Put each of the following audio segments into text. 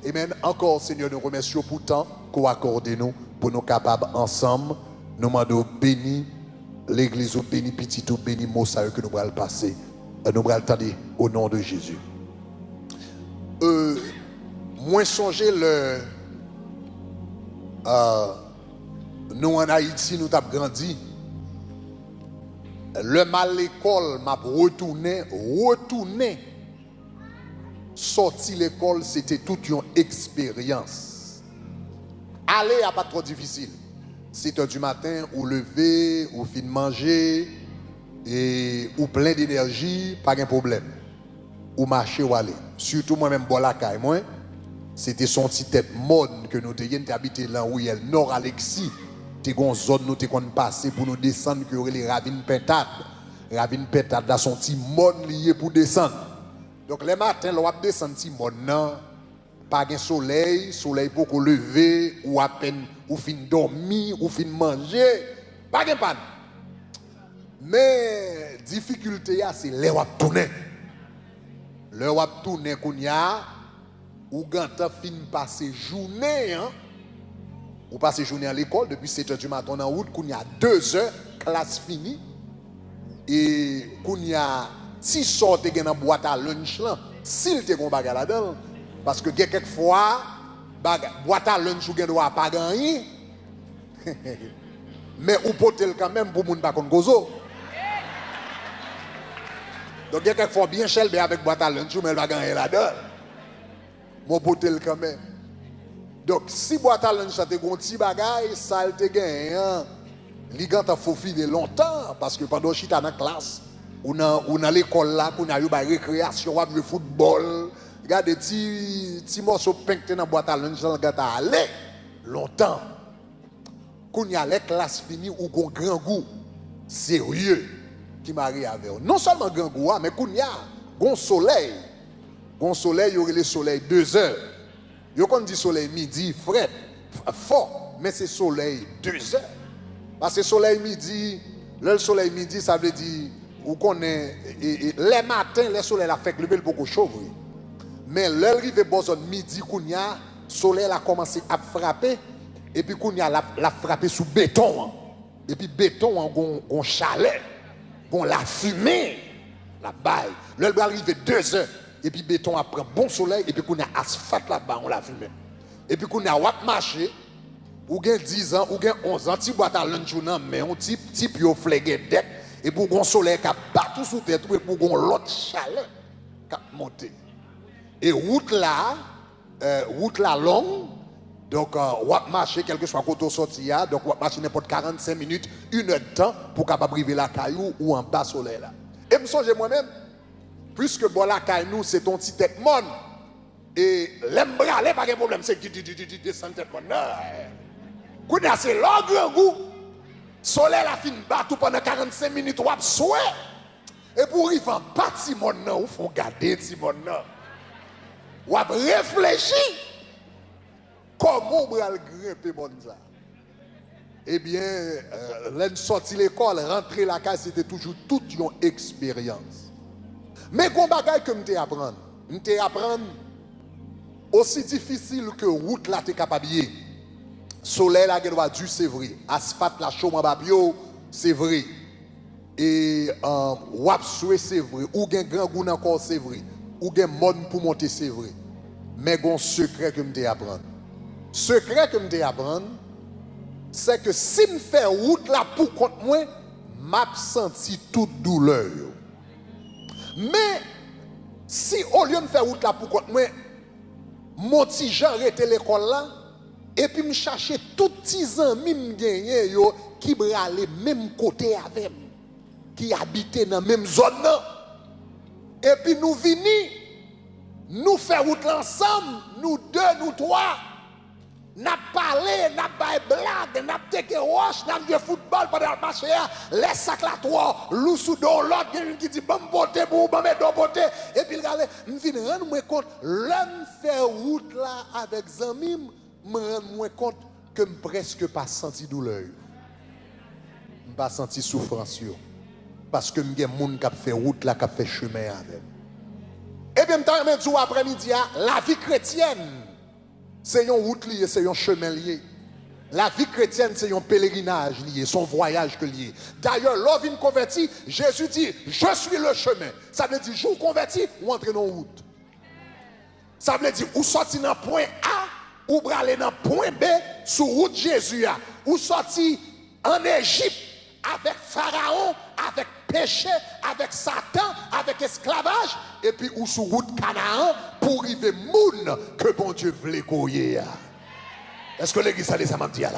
Amen. Encore, Seigneur, nous remercions pour le temps qu'on accorde nous, pour nous capables ensemble, nous demandons béni l'église, béni petit ou béni mot que nous allons passer. Nous allons attendre au nom de Jésus. Moi, songez nous en Haïti, nous avons grandi. Le mal l'école m'a retourné. Sortir l'école, c'était toute une expérience. Aller à pas trop difficile. 7h du matin, ou lever, ou fin de manger, et ou plein d'énergie, pas de problème. Ou marcher ou aller. Surtout moi-même, Bolaka et moi, c'était son petit tête mode que nous avons habité là où il y a le Nord Alexis. T'es une zone nous t'es passé pour nous descendre que les ravines pentades. Ravine pentade dans son petit monde lié pour descendre. Donc les matins, l'on va descendre petit monde non, pas de soleil pour qu'on lever ou à peine ou fin dormir ou fin manger, pas de panne. Mais difficulté c'est les wap tourner. Le wap tourner qu'on y a ou ganta fin passer journée hein. Ou passer journée à l'école depuis 7h du matin en route qu'on y a 2 heures classe finie et qu'on y a si sorte dans boîte à lunch là s'il te gon bagarre là-dedans parce que quelquefois boîte à lunch ou gen doit pas gagner mais ou potel quand même pour moun pas kon gozo. Donc quelquefois bien chelbe avec boîte à lunch mais elle va gagner là-dedans. Mon potel quand même. Donc si boîte à lunch ça te gon ti bagay ça te gagne hein. Li ganta faut filer longtemps parce que pendant chita dans classe ou dans l'école là qu'on a eu ba récréation ou le football regarde ti morceau peinte dans boîte à lunch là ganta aller longtemps qu'on y a les classes finies ou gon grand goût sérieux qui marie avec non seulement grand goût mais qu'on y a gon soleil y aurait le soleil 2 heures yo kon dit soleil midi frais fort mais c'est soleil 2 heures parce que soleil midi le soleil midi ça veut dire ou connaît les matins le soleil la fait lever beaucoup chaud mais l'arrivée boson midi kounya soleil a commencé à frapper et puis kounya la frapper sous béton et puis béton gon chalet gon la fumée la baille le arrivé 2 heures et puis béton après bon soleil et puis kounya asphalte là-bas on la fumée et puis kounya wap marcher ou gen 10 ans ou gen 11 ans ti boîte à lunch ou nan mais on type yo flégué dette et pour gon soleil qui battu sous tête et pour gon l'autre chalet qui monter et route là longue donc ou marcher quelque soit côté sorti donc ou marcher n'importe 45 minutes 1 heure de temps pour capable arriver la caillou ou en bas soleil là et me songe moi-même puisque bon la caillou nous c'est ton petit tête monde et l'aime braler pas de problème c'est descend tête monde Kounya c'est l'ogre goût. Soleil la fin battu pendant 45 minutes ou souhait. Et pour arriver en partie mon nom, ou font garder ti mon nom. Ou réfléchir comment on va grimper mon ça. Eh bien, l'en sorti l'école, rentrer la case c'était toujours toute une expérience. Mais qu'on bagaille que m'te apprendre. M'te apprendre aussi difficile que route là t'es capable. Soleil la gen du c'est vrai, asphalte la chaud en babio c'est vrai et wap soué c'est vrai ou gen grand goût encore c'est vrai ou gen monde pour monter c'est vrai mais gon secret que m'te apprendre c'est que si me fait route là pour contre moi m'a senti toute douleur mais si au lieu de faire route là pour contre moi mon petit Jean était l'école là et puis me chercher tout petits amis me gagner yo qui bralé même côté avec qui habitaient dans même zone et puis nous venir nous faire route ensemble nous deux nous trois n'a parlé n'a pas blague n'a teke roche n'a joué football pendant le match les sacs là trois loup sous don l'autre qui dit bon poté pour bon mettre don poté et puis regardez me venir rendre moi compte l'homme faire route là avec amis me rends moins compte que je presque pas senti douleur. Je pas senti souffrance parce que il y a des gens qui fait route là qui fait chemin avec. Et bien temps même après-midi la vie chrétienne C'est une route liée, c'est un chemin lié. La vie chrétienne, c'est un pèlerinage lié, son voyage que lié. D'ailleurs, l'homme vient converti, Jésus dit, je suis le chemin. Ça veut dire, je vous convertis ou entrez dans la route. Ça veut dire, ou sorti dans point A, ou aller dans point B, sur route Jésus. Ou sorti en Égypte, avec Pharaon, avec péché, avec Satan, avec esclavage, et puis ou sur route Canaan, pour arriver moun que bon Dieu voulait courir. Est-ce que l'église a des amants là?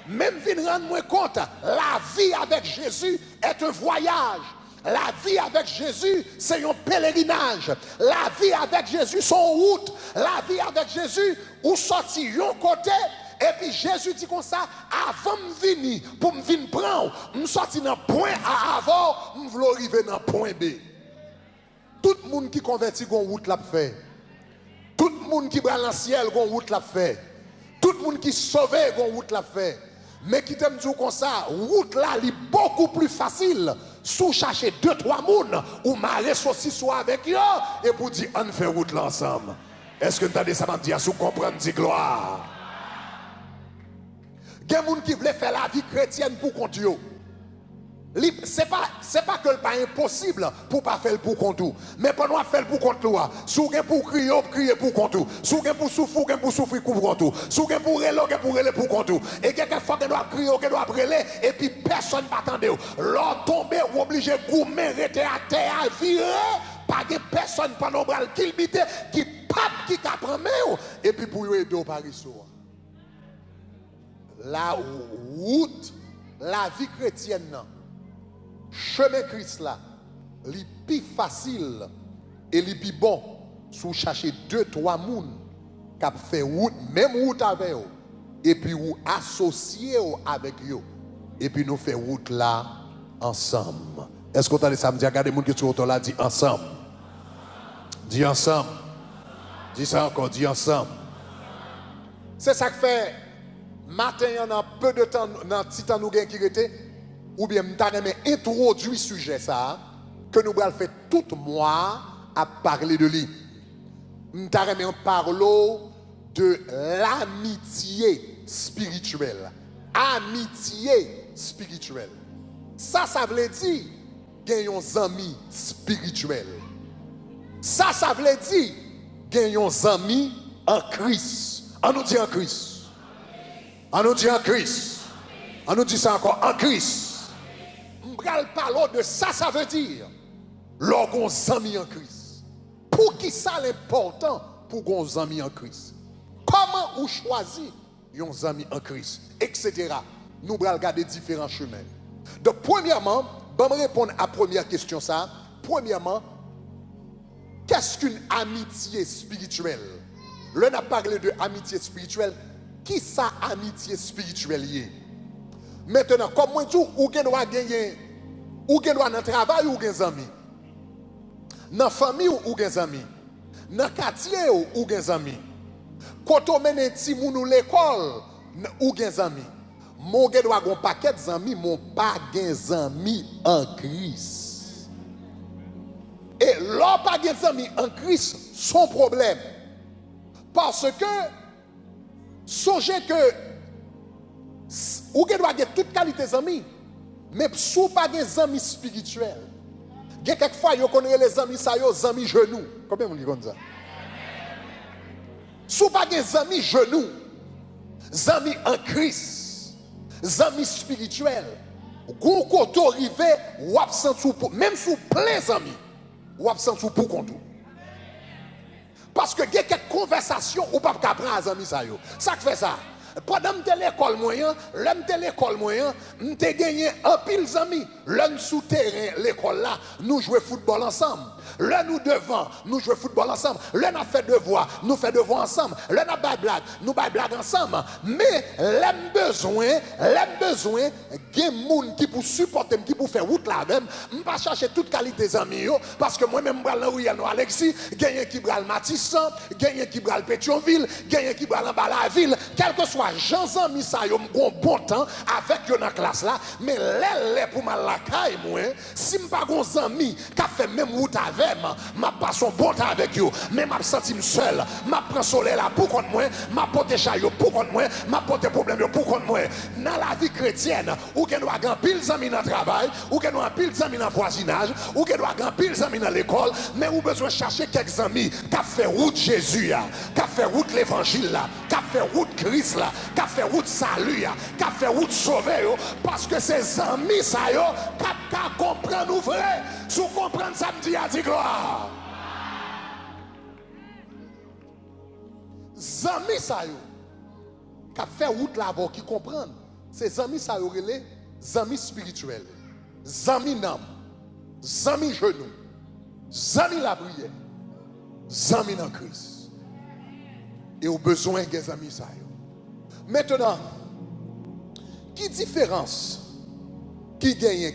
Même vient rendre moi compte, la vie avec Jésus est un voyage. La vie avec Jésus, c'est un pèlerinage. La vie avec Jésus, son route. La vie avec Jésus, où sorti un côté, et puis Jésus dit comme ça, avant de venir, pour me venir prendre, je sorti dans point A avant, je veux arriver dans point B. Tout le monde qui convertit, une route l'a fait. Tout le monde qui va dans le ciel, une route l'a fait. Tout le monde qui sauve, une route l'a fait. Mais qui t'aime dire comme ça, route là, est beaucoup plus facile. Sous chercher 2-3 moun ou marrer aussi soit avec eux et pour dire on fait route là ensemble. Est-ce que tu as des ça dire sous comprendre dit gloire? Il y a des gens qui veulent faire la vie chrétienne pour compte yo. C'est pas que c'est pas impossible pour pas faire pour compte tout, mais pour nous faire pour compte toi. Sou gen pour crier pour compte tout. Sou gen pour souffrir pour compte tout. Sou gen pour reler pour compte tout. Et quelquefois qu'on doit crier, qu'on doit brûler et puis personne pas attendre. L'or tomber ou obligé goumer rester à terre virer, pas de personne pendant bral kilbité qui pape qui prend et puis pour aider au Paris soir. La route, la vie chrétienne non. Chemin Christ là, li plus facile et li plus bon sous chercher 2-3 moun qui fait route, même route avec eux, et puis ou associer avec eux, et puis nous faire route là ensemble. Est-ce que vous entendez ça? Me dit, regardez les gens qui sont là, dit ensemble. Dis ensemble. Dis ça encore, dis ensemble. C'est ça que fait matin, il y a peu de temps, dans le petit temps nous qui était. Ou bien nous avons introduit le sujet ça, que nous allons faire tout mois à parler de lui. Nous avons parlé de l'amitié spirituelle. Amitié spirituelle. Ça veut dire gagnons amis spirituels. Ça veut dire gagnons amis en Christ. On nous dit en Christ. On nous dit en Christ. On nous dit ça encore en Christ. Parlons de ça, ça veut dire lorsqu'on amis en Christ. Pour qui ça l'important pour qu'on amis en Christ? Comment on choisit un ami en Christ, etc. Nous allons regarder différents chemins. Donc premièrement, je vais répondre à la première question ça. Premièrement, qu'est-ce qu'une amitié spirituelle? Là, on a parlé de amitié spirituelle. Qui ça amitié spirituelle y est? Maintenant, comme moi tout, ou doit gagner, ou doit dans le travail ou des amis, dans la famille ou des amis, dans le quartier ou des amis, quand on mène un petit moun ou l'école ou des amis, mon doit avoir un paquet d'amis, mon pas d'amis en Christ. Et leur pas d'amis en Christ, son problème. Parce que, songez que ou doit avoir toute qualité d'amis, mais si vous pas des amis spirituels, quelquefois vous connaissez les amis ça les amis genoux. Combien vous dites comme ça? Si vous pas des amis genoux, amis en Christ, amis spirituels, vous quand arrivé ou absent même sous plein amis, ou absent pour compte. Parce que il y a quelques conversations ou pas qu'à prendre amis ça yo. Ça fait ça. Pendant que l'école moyen, l'école moyen, nous avons gagné un pile d'amis. L'un souterrain, l'école là, nous jouons football ensemble. L'un nous devant, nous jouons football ensemble. L'un a fait devoir, nous faisons devoir ensemble. L'un a bail blague, nous bail blague ensemble. Mais l'un besoin, il y a des gens qui pour supporter, qui pour faire route là même. Je ne vais pas chercher toute qualité des amis. Parce que moi-même, je vais Alexis, il y a qui bral Matissan, il y a qui bral Pétionville, il y a qui bral en bas la ville, quel que soit fois, Jean-Zami ça yo m'gon bon temps avec yo dans classe là, mais les pour ma la caille moi, si m'pas gon zami qui fait même route avec m'a pas son bon temps avec yo, mais m'a senti seul, m'a prend soleil là pour contre moi, m'a porté chat yo pour contre moi, m'a porté problème yo pour contre moi. Dans la vie chrétienne, ou que doit grand pile zami dans travail, ou que doit pile zami dans voisinage, ou que doit grand pile zami dans l'école, mais ou besoin chercher quelques amis qui fait route Jésus là, qui fait route l'évangile là, qui fait route Christ là, qui fait route salut là, qui fait route sauver yo, parce que ces amis ça yo qui comprendre vrai, si vous comprenez ça me dit à dire gloire. Amis ça yo qui fait route là qui comprennent, ces amis ça yo relé amis spirituels, amis nam, amis genoux, amis la prière, amis dans Christ. Et au besoin des amis ça yo. Maintenant, qui différence qui gagne?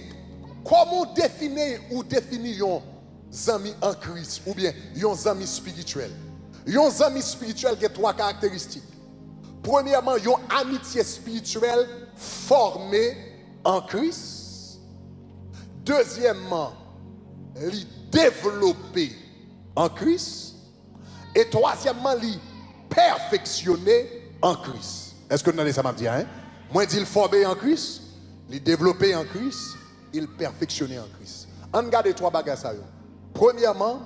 Comment définir ou définir un ami en Christ ou bien un ami spirituel? Un ami spirituel qui a trois caractéristiques. Premièrement, une amitié spirituelle formée en Christ. Deuxièmement, li développée en Christ. Et troisièmement, li perfectionné en Christ. Est-ce que vous avez ça m'a dit, hein? Moi, je dis le formé en Christ, le développé en Christ, il perfectionné en Christ. On regarde trois bagages. Premièrement,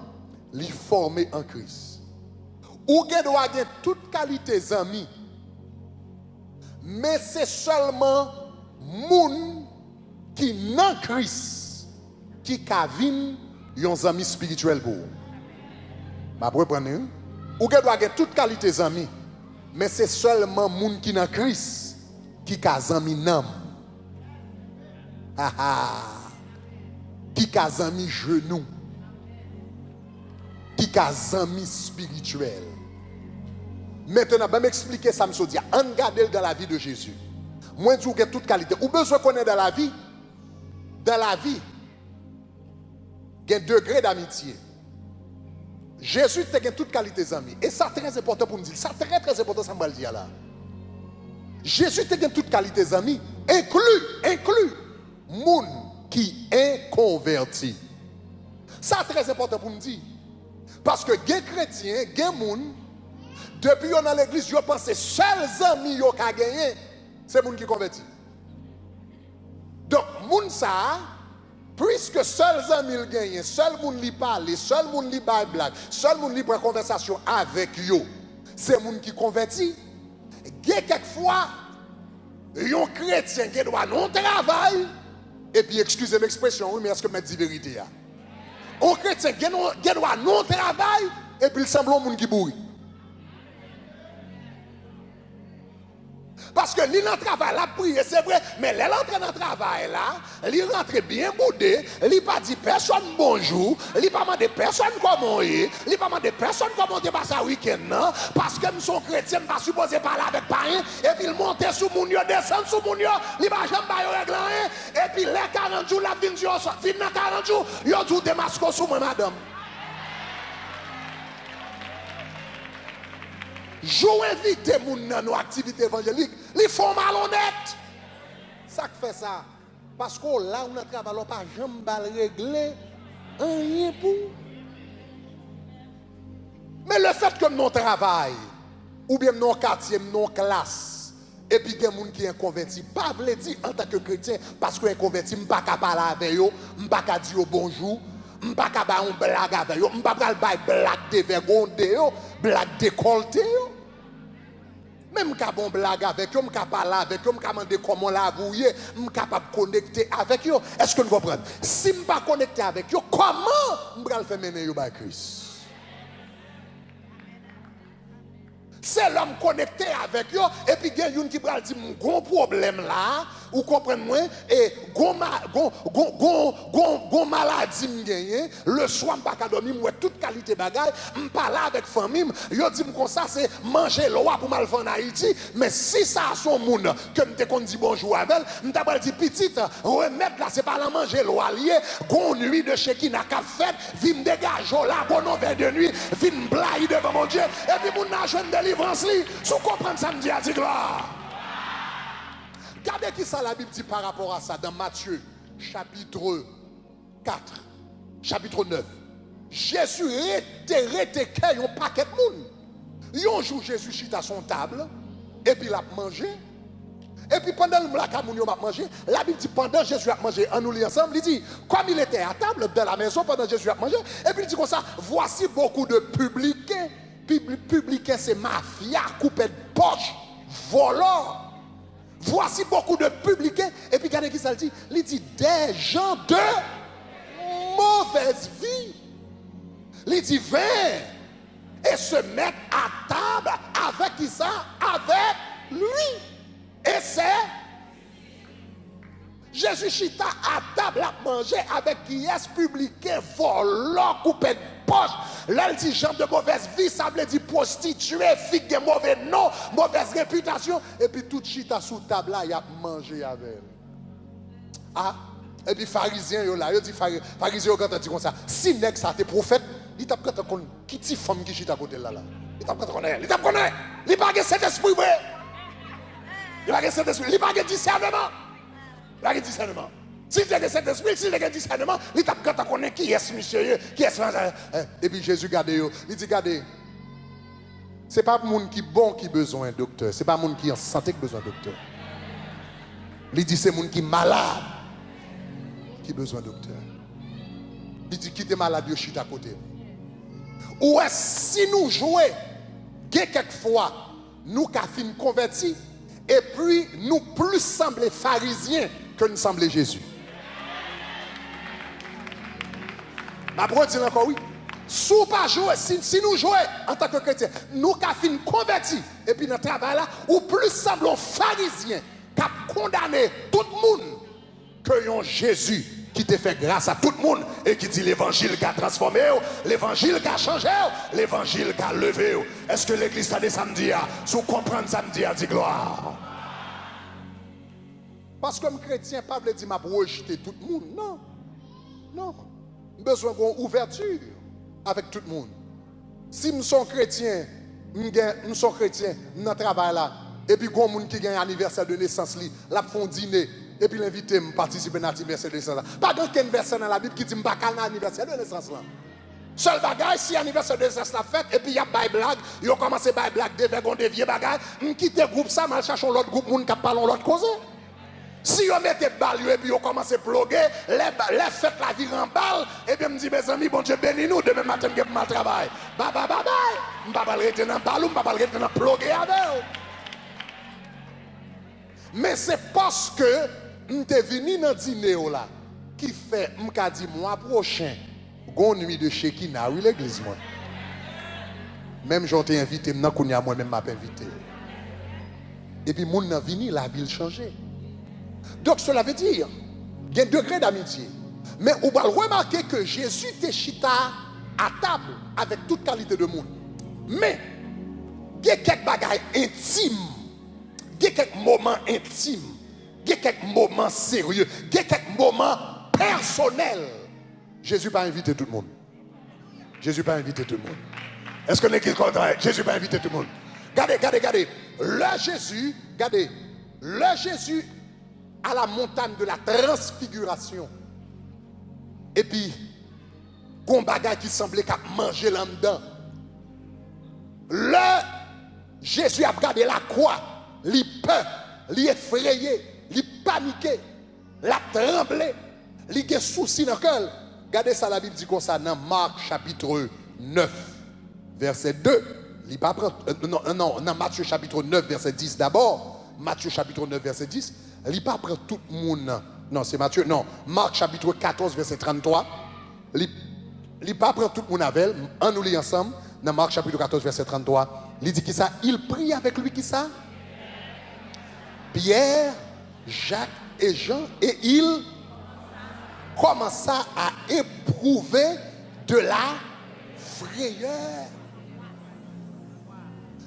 le formé en Christ. Ou doit avoir toute qualité d'amis, mais c'est seulement moun qui dans Christ qui kavine yon amis spirituel pour vous. Ma reprendre. Ou doit avoir toute qualité d'amis, mais c'est seulement moun qui dans Christ qui ka zami nam. Qui ka zami genou. Qui ka zami spirituel. Maintenant, je vais m'expliquer ça, je dis, on regarde dans la vie de Jésus. Moi, je dis que toute qualité. Ou besoin qu'on ait dans la vie, il y a un degré d'amitié. Jésus a toute qualité d'amis. Et ça, très important pour nous dire. Ça, très important, ça me le dire là. Jésus a toute qualité d'amis, inclus, moun qui est converti. Ça, très important pour nous dire. Parce que les chrétiens, les moun, depuis qu'on dans l'église, je pense que les seuls amis qui ont gagné, c'est les gens qui converti. Donc, moun ça, puisque seuls amis qui gagnent, seuls gens qui parlent, seuls gens qui parlent blague, seuls gens qui prennent conversation avec eux, c'est les gens qui converti. Quelquefois, un chrétien qui doit non travail, et puis excusez l'expression, oui, mais est-ce que je dis vérité? Un chrétien qui doit non travail, et puis il semble un monde qui bourri. Parce que l'il entre travail, la prière, c'est vrai, mais l'elle entre dans le travail là, il rentre bien boudé, il pas dit personne bonjour, il pas demandé personne comment il n'est pas demandé personne comment il passe un week-end, non? Parce que nous sommes chrétiens, nous ne sommes pas supposés parler avec païen, et puis il monte sous mon yo, descend sous mon yo, il va jamais pas régler rien, et puis les 40 jours, la fin dans 40 jours, il a tout démasqué sous moi, madame. Je invite les gens dans nos activités évangéliques, ils font malhonnête. Ça fait ça. Parce que là, on a travaillé, on n'a pas jamais réglé rien pour. Mais le fait que nous travaillons, ou bien nos quartiers, nos classes, et puis il y a des gens qui sont convertis, pas veut dire en tant que chrétien, parce que converti, je ne peux pas parler avec eux, je ne peux pas dire bonjour, je ne peux pas faire une blague avec eux, je ne peux pas faire une blague dévergondée, blague décolletée. Même si je blague avec eux, je peux parler avec eux, je peux demander comment l'avouer, je suis capable de connecter avec eux. Est-ce que vous comprenez? Si je ne peux pas connecter avec eux, comment je peux faire mener eux à Christ? C'est l'homme connecté avec eux, et puis il y a une qui va dire, mon gros problème là, ou comprenez moi et gon maladie me gagné, le soir m'pas ka dormir moi toute qualité bagaille, m'parler avec famille, yo dit comme ça c'est manger l'eau pour mal faire en Haïti, mais si ça son monde que m'te kon dit bonjour avec, m'ta pas dit petite remettre là c'est pas la manger l'eau allié, gon nuit de Shekina qu'a fait, vinn dégage là bon verre de nuit, vinn blaye devant mon Dieu et puis mon n'a joine délivrance li, sous comprendre ça me dit à dire gloire. Regardez qui ça la Bible dit par rapport à ça dans Matthieu chapitre 4, chapitre 9. Jésus était un paquet de monde. Un jour Jésus chita à son table et puis il a mangé. Et puis pendant que il a mangé, la Bible dit pendant Jésus a mangé, en nous lit ensemble, il dit comme il était à table dans la maison pendant Jésus a mangé, et puis il dit comme ça, voici beaucoup de publicains. Publicains c'est mafia, coupé de poche, voleurs. Voici beaucoup de publicains. Et puis regardez qui ça dit. Il dit des gens de mauvaise vie. Il dit viens et se mettre à table avec qui ça? Avec lui. Et c'est Jésus chita à table à manger avec qui est publicain, volant, coupé de poche. Là, il dit gens de mauvaise vie, ça veut dire prostituée, fille de mauvais nom, mauvaise réputation. Et puis tout chita sous table là, il a mangé avec elle. Ah, et puis pharisien, il dit pharisien, quand on dit comme ça, si nèg ça t'es prophète, il t'a quand on qui ti femme qui chita à côté là. Il t'a quand on connaît, il t'a connaît. Il pas que cet esprit vrai. Il pas que cet esprit, il pas que discernement. Il a discernement. Si tu as cet esprit, si tu as discernement, il t'a quand on connaît qui est monsieur, qui est et puis Jésus garde il dit regardez. C'est pas le monde qui est bon qui a besoin d'un docteur, c'est pas le monde qui est en santé qui a besoin d'un docteur. Il dit c'est le monde qui est malade qui a besoin d'un docteur. Il dit qui est malade, il chute à côté. Ou est-ce si nous jouons, quelquefois nous qui sommes convertis et puis nous plus semblons pharisiens que nous semblons Jésus. Ma brode dit encore oui. Si nous jouons en tant que chrétiens, nous qui sommes convertis et puis dans le travail là, ou plus semblons pharisiens qui ont condamné tout le monde que un Jésus qui te fait grâce à tout le monde et qui dit l'évangile qui a transformé, l'évangile qui a changé, l'évangile qui a levé. Est-ce que l'église a des samedis, si vous comprenez samedi, dit gloire? Parce que comme chrétien, pas veut dire m'a rejeter tout le monde. Non. Non. Besoin d'une ouverture avec tout le monde. Si nous sommes chrétiens, nous sommes chrétiens, nous travaillons là, et puis il y a des gens qui gagnent l'anniversaire de naissance, là font dîner, et puis l'invité à participer à l'anniversaire de naissance. Pas qu'un verset dans la Bible qui dit que je ne vais pas l'anniversaire de naissance. Seul bagage, si l'anniversaire de naissance la fête, et puis il y a des blagues, ils ont commencé à faire des blagues, des vieux bagages, je quitte le groupe, ça, je cherche l'autre groupe, qui parle l'autre cause. Si on mette balle et puis on commence à ploguer, les fêtes la vie en balle, et bien me dit mes amis, bon Dieu bénis nous, demain matin je vais mal travail. Bye bye bye bye. Je ne vais pas rester dans balle, je ne vais pas rester dans ploguer avec eux. Mais c'est parce que je suis venu dans le dîner là, qui fait, je dit mois prochain, une nuit de Shekina, oui l'église moi. Même j'ai été invité, moi-même m'a invité. Et puis mon est venu, la ville changé. Donc cela veut dire qu'il y a un degré d'amitié. Mais on va remarquer que Jésus était chita à table avec toute qualité de monde. Mais il y a quelques bagailles intimes, il y a quelques moments intimes, il y a quelques moments sérieux, il y a quelques moments personnels. Jésus n'a pas invité tout le monde. Jésus n'a pas invité tout le monde. Est-ce que l'église contraire? Jésus n'a pas invité tout le monde. Regardez. Le Jésus à la montagne de la transfiguration. Et puis, un bagage qui semblait qu'à manger là-dedans. Jésus a regardé la croix, il peur, il effrayé, il paniqué, il tremblé, il a souci dans le cœur. Regardez ça, la Bible dit comme ça dans Marc chapitre 9, verset 2. Non, Matthieu chapitre 9, verset 10 d'abord. Matthieu chapitre 9, verset 10. Il ne pas prendre tout le monde. Non, c'est Matthieu. Non, Marc chapitre 14, verset 33. Il ne pas prendre tout le monde avec. On nous lit ensemble. Dans Marc chapitre 14, verset 33. Il dit qui ça? Il prie avec lui qui ça? Pierre, Jacques et Jean, et il commença à éprouver de la frayeur.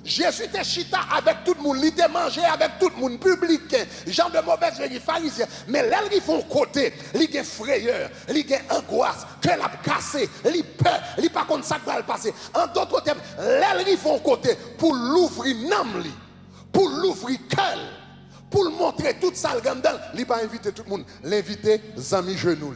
Jésus était chita avec tout le monde, il était mangé avec tout le monde, public, gens de mauvaise vie, pharisiens. Mais là, ils font côté, ils ont frayeur, ils ont angoisse, que l'a cassé, ils peur, ils pas contre ça qui va le passer. En d'autres termes, là, ils font côté pour l'ouvrir namli, pour l'ouvrir cœur, pour le montrer toute ça, il n'a pas invité tout le monde, l'invité, Zami Genoux.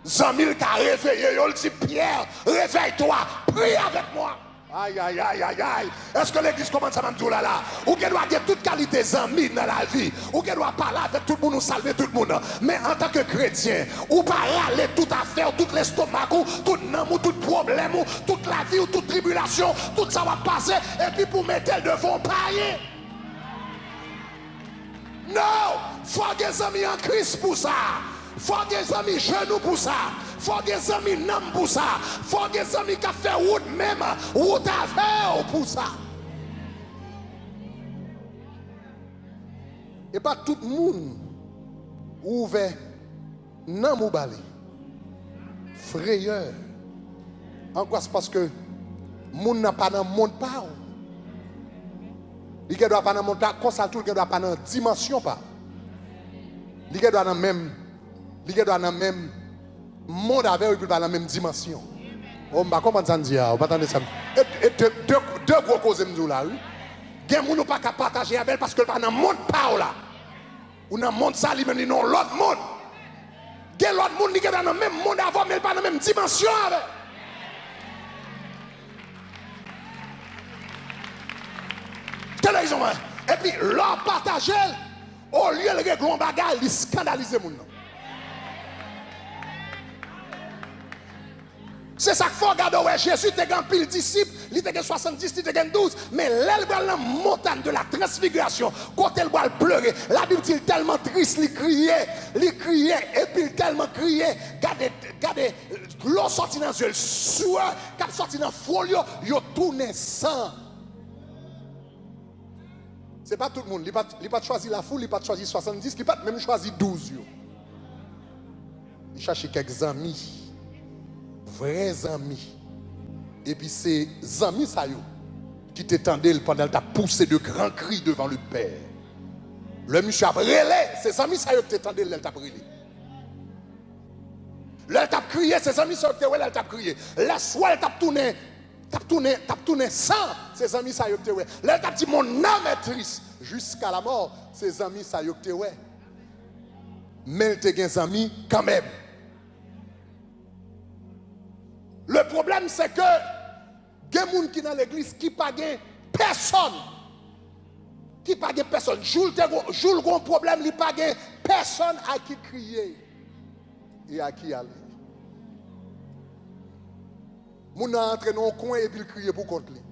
Zami qui a réveillé, il dit Pierre, réveille-toi, prie avec moi. Aïe, aïe, aïe, aïe, aïe. Est-ce que l'église commence à me dire là? Ou qu'elle doit dire toute qualité d'amis dans la vie. Ou qu'elle doit parler avec tout le monde, ou salver tout le monde. Mais en tant que chrétien, ou pas râler toute affaire, tout l'estomac, tout nom, tout problème, toute la vie, ou toute tribulation, tout ça va passer. Et puis pour mettre le devant pailler. Non! Faut des amis en Christ pour ça. Faut des amis genoux pour ça. Faut des amis nam pour ça. Faut des amis qui fait route même, route avec pour ça. Et pas tout le monde ouvert nam ou bali. Frayeur. En quoi c'est parce que monde n'a pas dans le monde pas. Il ne doit pas dans le monde pas comme ça tout, il ne doit pas dans dimension pas. Il doit dans même monde avec eux, dans la même dimension. On va comprendre ça dire, on va attendre ça. Et deux gros causes me là, oui. Gen moun pas qu'à partager avec parce que pas dans monde pas là. Ou dans monde ça lui même non l'autre monde. Gen l'autre monde qui est dans le même monde avant mais pas dans la même dimension avec. Télévision. Et puis leur partager au lieu de régler un bagage, il scandalise moun. C'est ça qu'il faut regarder. Ouais, Jésus était un pile disciple, il était 70, il était 12. Mais là, il la montagne de la transfiguration, quand elle va pleurer, la Bible dit tellement triste, il criait, et puis il tellement criait. Regardez, l'eau sortit dans les yeux, le sueur, quand sorti dans le folio, il tourné sang. Ce n'est pas tout le monde, il n'a pas choisi la foule, il n'a pas choisi 70, il n'a pas même choisi 12. Il cherchait quelques amis. Vrais amis. Et puis ces amis ça qui t'étendaient pendant ta poussé de grands cris devant le Père. Le monsieur a brûlé, ces amis ça qui t'étendaient, elle t'a brûlé. Elle t'a crié, ces amis ça qui elle t'a crié. La soie elle t'a tourné sans ces amis ça qui elle t'a dit mon âme est triste jusqu'à la mort, ces amis ça qui mais elle t'a des amis quand même. Le problème, c'est que il y a des gens qui sont dans l'église qui ne pas personne. Qui ne pas personne. Joule le problème, il n'y a pas personne à qui crier et à qui aller. Les gens entrent dans un coin et puis crier pour contre lui.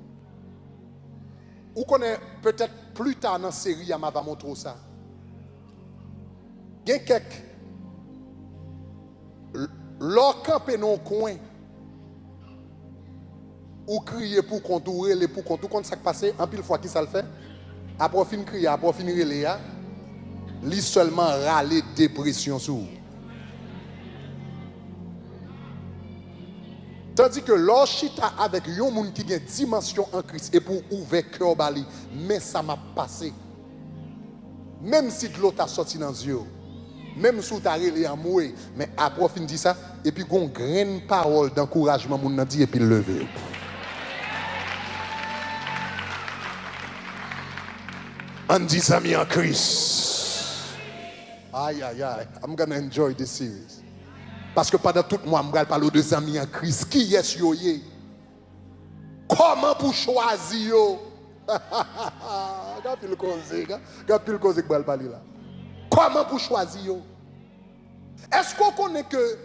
Ou connaît peut-être plus tard dans la série, il m'a montré ça. Il y a quelques. Leur camper dans un coin. Ou crier pour contourer les pour contour quand ça passe en pile fois qui ça le fait après fin crier après fin relé li seulement râler dépression sur tandis que l'orchita avec yon moun qui a dimension en Christ et pour ouvrir cœur bali mais ça m'a passé même si de l'eau t'a sorti dans les yeux même si tu as relé en moué mais après fin dit ça et puis gon graine parole d'encouragement moun nan dit et puis lever. And these amis en Christ. Aïe, aïe, aïe. I'm going to enjoy this series. Parce que pendant tout le mois, je vais parler des amis en Christ. Qui est-ce yo? Comment pour choisir yo? Gapil cause que je parler là. Comment pour choisir yo? Est-ce qu'on connaît que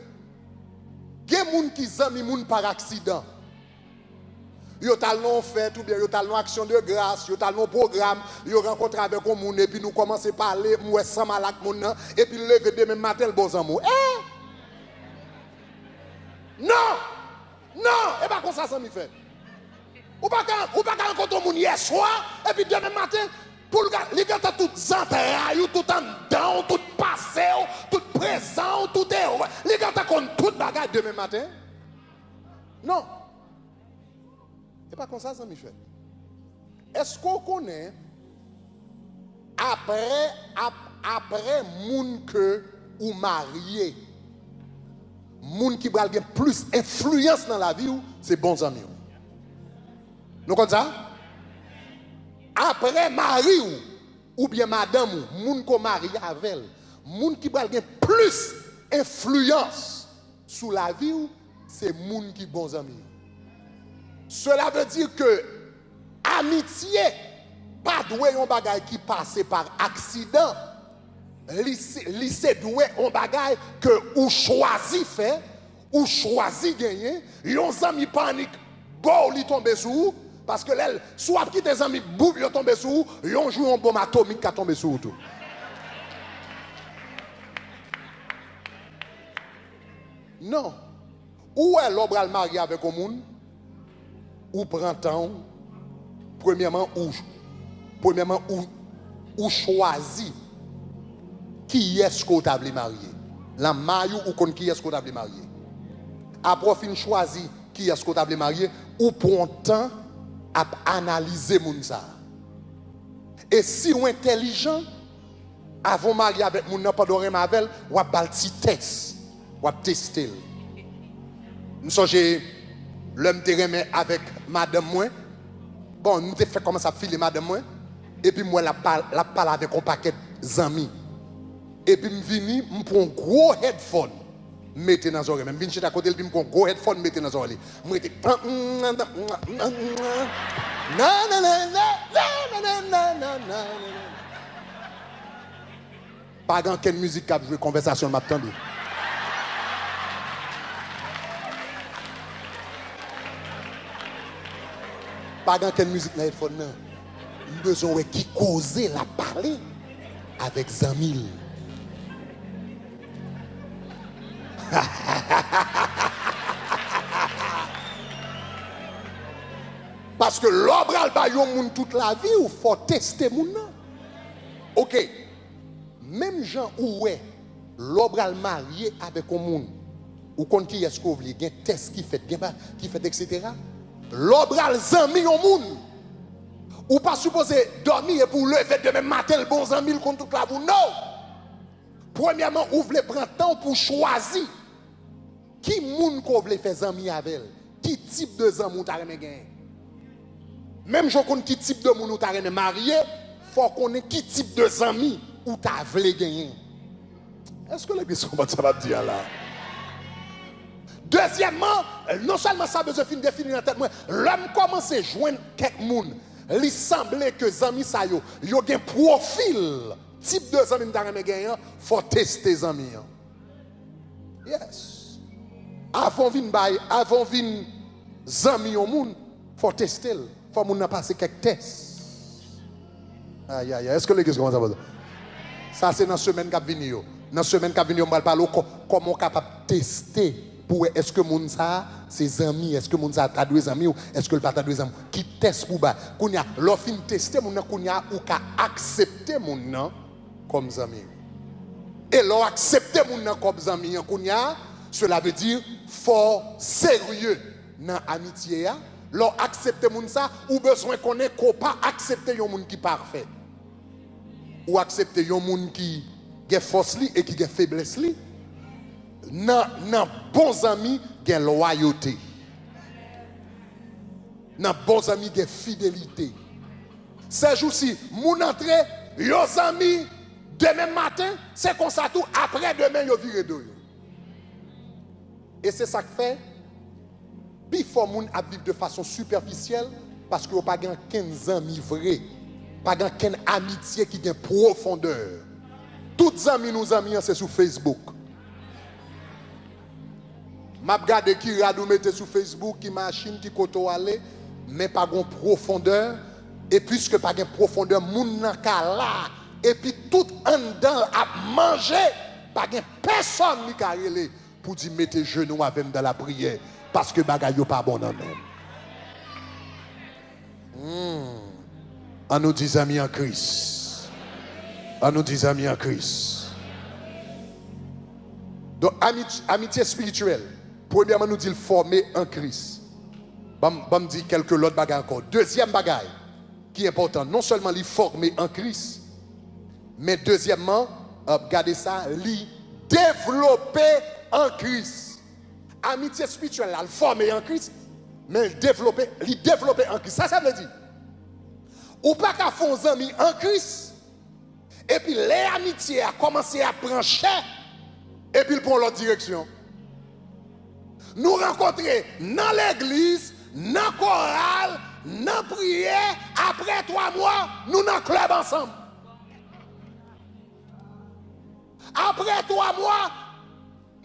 il y a des gens qui aiment les gens par accident? Yo talon fait ou bien yo talon action de grâce, yo talon programme, yo rencontre avec un monde et puis nous commencer à parler, moi sans malak moun et puis lever demain matin le bon amour. Non, et pas comme ça ça me fait. Ou pas quand rencontre un monde hier soir et puis demain matin Pour le gars, les gars, tout entrailles, tout en dedans, tout passé, tout présent, tout est. Les gars, t'as qu'on tout bagage demain matin. Non. C'est pas comme ça, Michel. Est-ce qu'on connaît après moun que ou marié, moun qui va avoir plus influence dans la vie, c'est bons amis. Nous comme ça? Après mari ou bien madame, moun qu'on marie avec elle, moun qui va avoir plus influence sur la vie, c'est moun qui bons amis. Cela veut dire que amitié, pas doué un bagage qui passe par accident. Lycée doué un bagage que ou choisi faire, ou choisi gagner, yon ami panique, bon li tombe sous parce que l'elle soit qui tes amis boum yon tombe sous, yon joue un bombe atomique qui tombe sous tout. Non. Où est l'homme marié avec un monde? Ou prend temps, premièrement ou choisi qui est-ce qu'on t'a marié. La maille ou qu'on qui est-ce qu'on t'a marié. Après fin choisi qui est-ce qu'on t'a marié ou prend temps à analyser moun ça. Et si on intelligent avant marier avec moun n'a pas doré mavel, ou a balti test, ou a tester. Nous songez l'homme te avec madame moi. Bon, nous te fait comment ça filer madame moi. Et puis moi la parle avec un paquet d'amis. Et puis je vini, je prends un gros headphone, mettez dans les oreilles. Je viens à côté, je prends un gros headphone, mettez dans les oreilles. Je dis, pas dans quelle musique qui a joué conversation, je m'attendais. Pas dans quelle musique dans l'iPhone, non. Besoin qui causait la parler avec Zamil. Parce que l'homme va yon toute la vie ou faut tester moun. OK. Même gens où est l'homme marié avec un monde ou kon qui est-ce qu'on veut, gen test qui fait etc. L'homme zami yon moun. Ou pas supposé dormir et pour lever demain matin le bon ami contre toute la vie. Non. Premièrement, vous voulez prendre temps pour choisir qui moun qu'on veut faire ami avec elle. Qui type de amis ou t'as gagné. Même si on connaît qui type de moun ou t'as marié, faut qu'on ait qui type de amis ou t'as voulu gagner. Est-ce que les gens ça va dire là? Deuxièmement, non seulement ça besoin de définir dans tête moi, l'homme commence à joindre quelques moun. Il semblait que les amis ça yo un profil type de amis t'as gagné, faut tester les amis. Yes. Avant vin zami au monde, faut tester, faut moun passer quelques tests. Aïe aïe, est-ce que l'église commence à voir ça? C'est dans la semaine qui vient yo. Dans la semaine qui vient on va parler comment capable tester pour est-ce que moun ça c'est amis, est-ce que moun ça t'a deux amis ou est-ce que le pas t'a deux amis qui teste pour ba. Kounya l'offre tester moun kounya ou ka accepter moun nan comme amis. Et l'on accepter moun nan comme amis kounya. Cela veut dire fort sérieux dans l'amitié. L'on accepte moun ça ou besoin qu'on ait qu'on pas accepter yon moun qui parfait. Ou accepter yon moun qui a force li et qui a faiblesse li. Nan bons amis, il y a loyauté. Nan bons amis, il y a fidélité. Ces jours-ci, moun entre yon amis demain matin, c'est comme ça tout après demain yon vire de yo. Et c'est ça que fait, il faut que vivre de façon superficielle parce que vous n'avez pas 15 amis vrais, pas 15 amitié qui a profondeur. Toutes amis nous amis, c'est sur Facebook. Je regarde qui radou mette sur Facebook, qui machine, qui koto aller, mais pas de profondeur. Et puisque pas de profondeur, moun nan ka là, et puis tout en dedans à manger, pas de personne qui ka relé. Pour dire mettez genoux avec dans la prière parce que bagay yo pas bon dans même. En nous disant amis en Christ. En nous disant amis en Christ. Donc, amitié spirituelle. Premièrement, nous dit former en Christ. Je dis quelques autres bagages encore. Deuxième bagage qui est important, non seulement les former en Christ, mais deuxièmement, regardez ça, les développer en Christ. Amitié spirituelle, le former en Christ, mais les développer en Christ. Ça veut dire, ou pas qu'à faire des amis en Christ, et puis les amitiés a commencé à prendre cher, et puis ils prennent l'autre direction. Nous rencontrer dans l'église, dans le choral, dans la prière, après 3 mois, nous dans le club ensemble. Après 3 mois,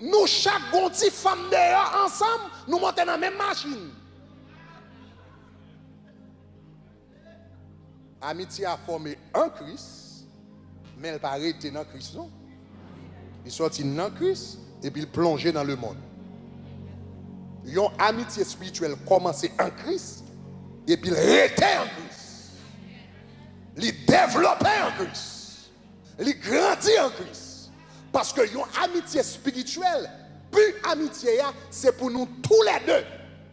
nous chaque gonti femme dehors ensemble, nous montons dans la même machine. Amitié a formé en Christ, mais elle n'a pas arrêté dans Christ, non? Il sortit dans Christ et puis il plongeait dans le monde. Une amitié spirituelle commencé en Christ et puis il arrêtait en Christ. Il développait en Christ. Il grandit en Christ. Parce que une amitié spirituelle, plus amitié, c'est pour nous tous les deux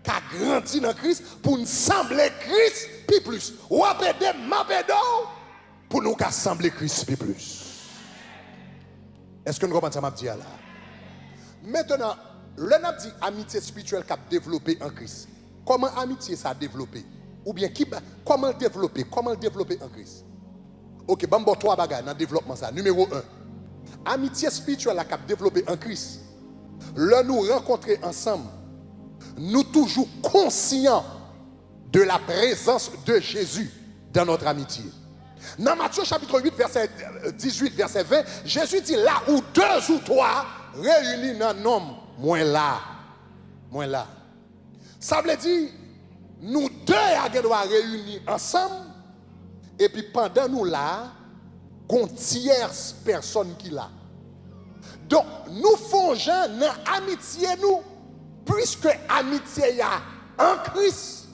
qui avons grandi dans Christ, pour nous sembler Christ, puis plus. Ou après pour nous sembler Christ, puis plus. Est-ce que nous comprenons ça, m'a dit là? Maintenant, le n'a dit amitié spirituelle qui a développé en Christ. Comment amitié ça a développé? Ou bien comment le développer? Comment le développer en Christ? Ok, bon, 3 bagages dans le développement ça. Numéro 1. Amitié spirituelle qui a développé en Christ. Le nous rencontrer ensemble, nous toujours conscients de la présence de Jésus dans notre amitié. Dans Matthieu chapitre 8, verset 18, verset 20, Jésus dit là où 2 ou 3 réunis dans un nom, moi là. Ça veut dire, nous 2 doivent réunir ensemble, et puis pendant nous là, qu'on tierce personne qui là. Donc, nous faisons dans amitié nous, puisque amitié y a en Christ,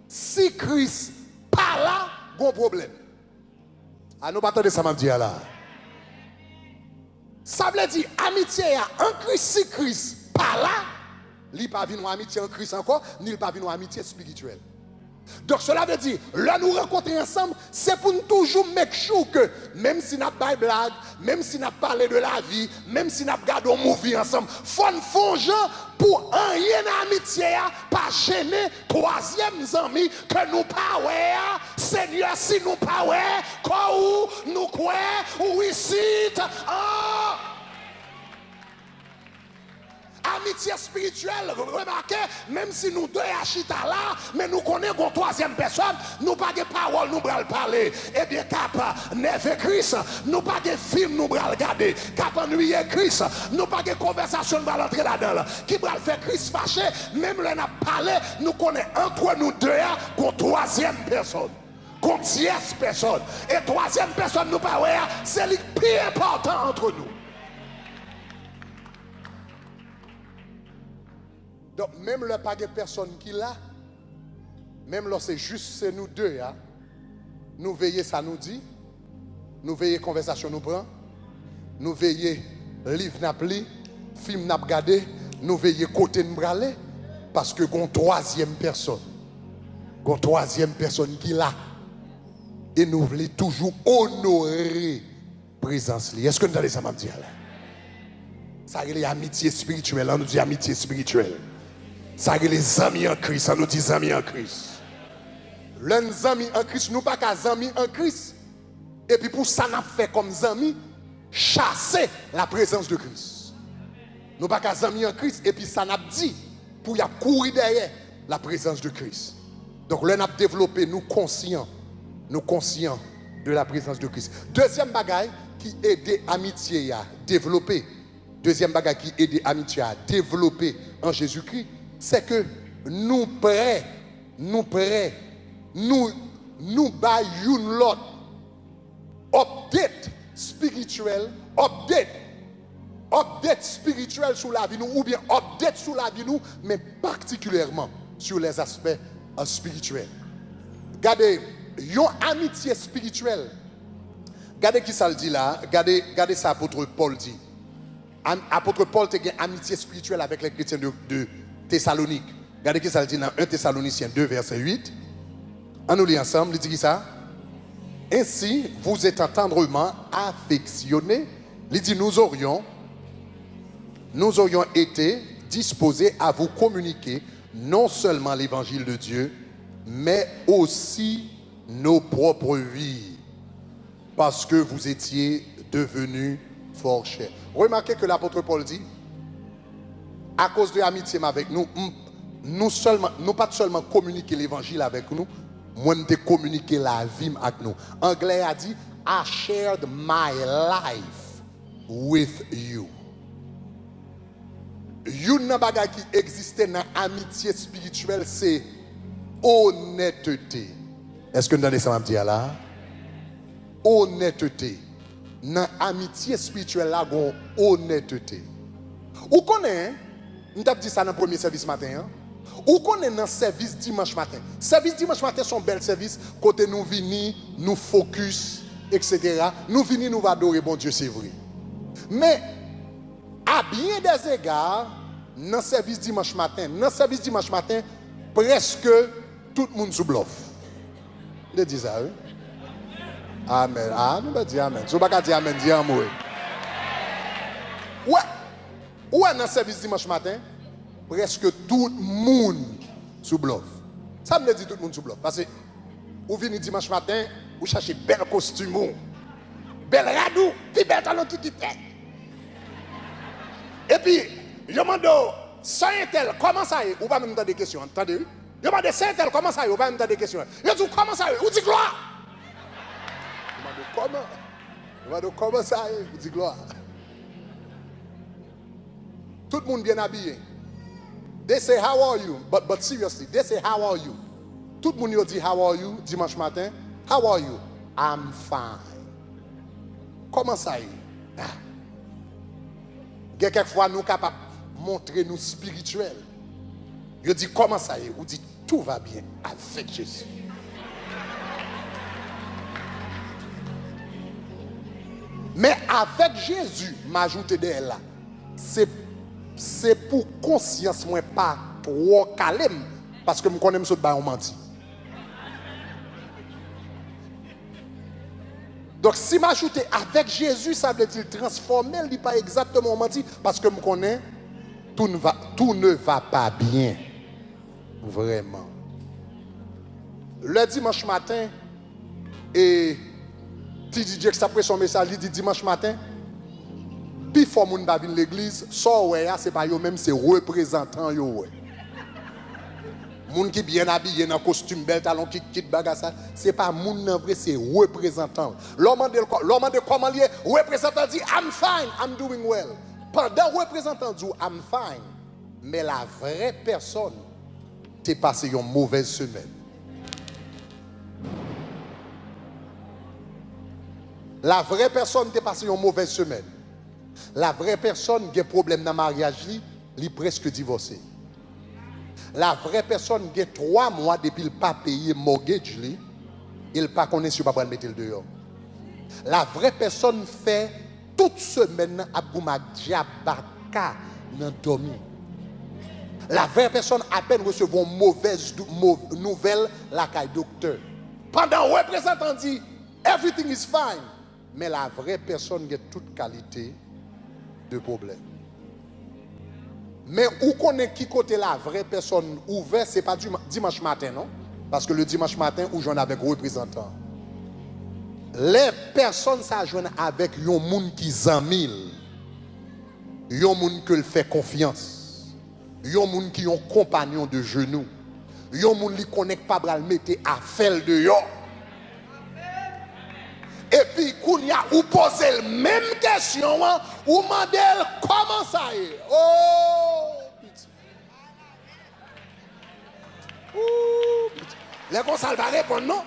si Christ pas là, bon problème. Ah, nous pas attendre ça m'a dit là. Ça veut dire amitié en Christ, si Christ pas là, il pas venu amitié en Christ encore, ni il pas venu amitié spirituelle. Donc cela veut dire, là nous rencontrer ensemble, c'est pour nous toujours make sure que même si nous avons pas blague, même si nous avons parlé de la vie, même si nous avons regardé un movie ensemble, faut nous faire pour rien amitié, pas gêner 3e ami que nous pas ouais, Seigneur si nous pas ouais, quoi où nous quoi, ou ici, amitié spirituelle, remarquez, même si nous 2 achita là, mais nous connaissons une 3e personne, nous pas de parole, nous bral parler. Eh bien, cap neve Christ, nous pas de film, nous bral regarder. Cap ennuyer Christ, nous pas de conversation, nous bral entrer là-dedans. Qui bral faire Christ fâché, même là n'a parlé, nous connaissons entre nous 2 une 3e personne. Une 10e personne. Et 3e personne, nous pas ouais, c'est le plus important entre nous. Donc, même là, pas de personne qui l'a, même là, c'est juste nous 2, hein, nous veillons, ça nous dit, nous veillons, conversation nous prend, nous veillons, livre n'a pli, film n'a regardé, nous veillons, côté nous braler, parce que une 3e personne qui l'a, et nous voulons toujours honorer la présence. Est-ce que nous allons ça m'a dit là? Ça c'est l'amitié spirituelle, on nous dit amitié spirituelle. Ça c'est les amis en Christ, on nous dit amis en Christ. Les amis en Christ, nous pas qu'à amis en Christ. Et puis pour ça, nous fait comme amis, chasser la présence de Christ. Nous pas qu'à amis en Christ, et puis ça n'a dit pour y courir derrière la présence de Christ. Donc là, nous avons développé, nous conscients de la présence de Christ. Deuxième bagaille qui aide l'amitié à développer. Deuxième bagage qui aide l'amitié à développer en Jésus-Christ, c'est que nous prêts, nous baillons l'autre update spirituel sur la vie nous, ou bien update sur la vie nous, mais particulièrement sur les aspects spirituels. Regardez, une amitié spirituelle. Regardez qui ça le dit là. Regardez ça, apôtre Paul dit. Apôtre Paul a une amitié spirituelle avec les chrétiens de Thessalonique. Regardez qui ça le dit dans 1 Thessaloniciens 2, verset 8. On nous lit ensemble, il dit qui ça? Ainsi, vous êtes tendrement affectionnés. Il dit, nous aurions été disposés à vous communiquer non seulement l'évangile de Dieu, mais aussi nos propres vies, parce que vous étiez devenus fort chers. Remarquez que l'apôtre Paul dit, à cause de l'amitié avec nous, nous pas seulement communiquer l'évangile avec nous, moi nous communiquer la vie avec nous. Anglais a dit, I shared my life with you. Une bagage qui existait dans l'amitié spirituelle, c'est honnêteté. Est-ce que vous entendez ça, m'a dit là? Honnêteté. Dans l'amitié spirituelle, là, il y a honnêteté. Vous connaissez, nous avons dit ça dans le premier service matin. Vous connaissez dans le service dimanche matin. Le service dimanche matin, c'est un bel service. Côté nous venons, nous focus, etc. Nous venons, nous adorer, bon Dieu, c'est vrai. Mais, à bien des égards, dans le service dimanche matin, presque tout le monde sous bluff. Il dit ça, oui? Amen. Ah, nous va dire amen. Si vous ne pouvez pas dire amen, dis amen. Ouais. Ouais, dans le service dimanche matin, presque tout le monde sous bluff. Ça me dit tout le monde sous bluff. Parce que vous venez dimanche matin, vous cherchez bel costume, bel radou, puis bel talon tout qui fait. Et puis, je demande, sans un tel, comment ça y est? Vous pas même des questions, entendez? Je demande, sans un tel, comment ça y est? Vous pas même des questions. Je dis, comment ça y est? Vous dites gloire. Je demande, comment ça y est? Vous dites gloire. Tout le monde bien habillé. They say, how are you? But seriously, they say, how are you? Tout le monde dit, how are you? Dimanche matin. How are you? I'm fine. Comment ça y est? Ah. Quelquefois, nous sommes capables de montrer nous spirituels. Je dis, comment ça y est? Vous dites, tout va bien avec Jésus. Mais avec Jésus, m'ajouter de là, c'est pour conscience, moi, pas trop calme, parce que je connais ce que menti. Donc, si m'ajouter avec Jésus, ça veut dire transformer, il n'est pas exactement menti, parce que je connais, tout ne va pas bien. Vraiment. Le dimanche matin, et DJ qui après son message, il dit dimanche matin, puis il faut que nous venir l'église, ce n'est pas eux-mêmes, c'est représentants. Moun qui bien habillé dans costume bel talon qui quitte bagage, c'est pas moun nan vrai, c'est représentant. L'homme de comment lié représentant dit I'm fine, I'm doing well. Pendant représentant dit I'm fine, mais la vraie personne t'est passé une mauvaise semaine. La vraie personne t'est passé une mauvaise semaine. La vraie personne qui a un problème dans le mariage, il est presque divorcé. La vraie personne qui a 3 mois depuis qu'il n'a pas payé mortgage, il n'a pas connaît si il ne va pas mettre le dehors. La vraie personne fait toute semaine à Boumagdiabaka dans dormir. La vraie personne à peine recevoir une mauvaise nouvelle la caille docteur. Pendant le représentant dit everything is fine. Mais la vraie personne a toute qualité de problème. Mais où connaît qui côté la vraie personne ouverte, ce n'est pas dimanche matin, non? Parce que le dimanche matin, où j'en ai avec représentant. Les personnes s'ajoignent avec un monde qui s'amile. Un monde qui fait confiance. Un monde qui est un compagnon de genoux. Un monde qui ne connaît pas pour le mettre à faire de yo. Et puis, quand vous posez la même question, vous demandez comment ça est. Oh, petit. Petit. Les conseils va répondre, non?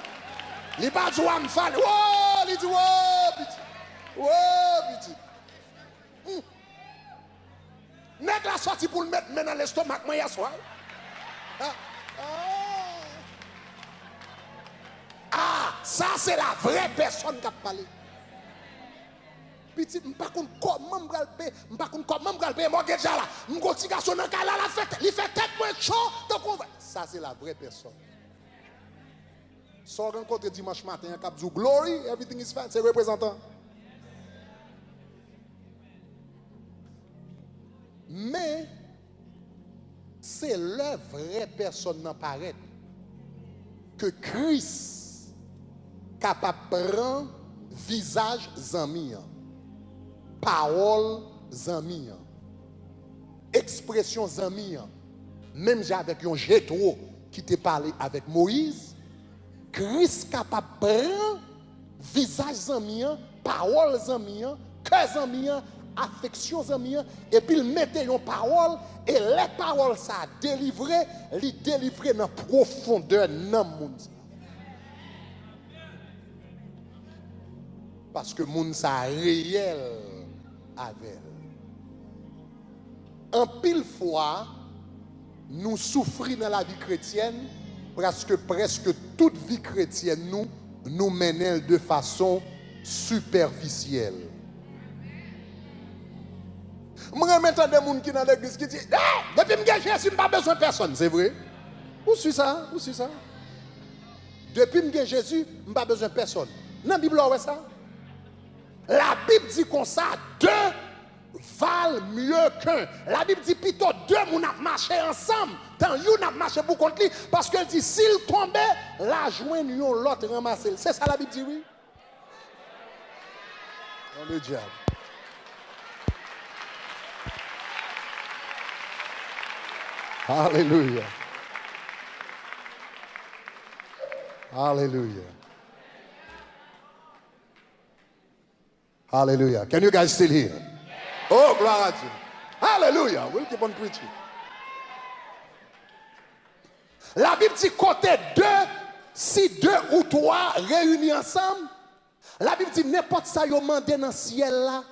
Il va dire, I'm fan. Oh, il dit, oh, petit. Oh, petit. Nèg la sorti pour le mettre dans l'estomac, moi, hier soir. Ah. Ça, c'est la vraie personne qui a parlé. Petit, je ne sais pas comment je vais payer. Je ne sais pas comment je vais payer. Moi, déjà là, je suis garçon dans le cas là, il fait tête moins chaud. Ça, c'est la vraie personne. Sors rencontre dimanche matin, un cap du glory, everything is fine. C'est représentant. Mais, c'est la vraie personne qui apparaît que Christ capable de prendre visage zami, parole zami, expression zami. Même avec un Jétro qui te parlé avec Moïse, Christ capable de prendre visage zami, parole zami, cœur zami, affection zami, et puis il mettait une parole et les paroles ça délivré, les délivrer dans profondeur dans le monde. Parce que le monde ça réel avec. En pile fois, nous souffrons dans la vie chrétienne parce que presque toute vie chrétienne nous mène de façon superficielle. Je remettre des gens qui sont dans l'église qui disent depuis que Jésus, je n'ai pas besoin de personne. C'est vrai? Où c'est ça? Où c'est ça? Depuis que Jésus, je n'ai pas besoin de personne. Dans la Bible, où est ça? La Bible dit comme ça, deux valent mieux qu'un. La Bible dit plutôt deux nous ont marché ensemble. Tant you n'a marché pour contre lui. Parce qu'elle dit s'il tombait, la joindre l'autre ramasser. C'est ça la Bible dit, oui? On le diable. Alléluia. Alléluia. Hallelujah. Can you guys still hear? Oh, gloire à Dieu. Hallelujah. We'll keep on preaching. La Bible dit côté deux, si deux ou trois réunis ensemble, la Bible dit n'importe ça yo mande dans le ciel là,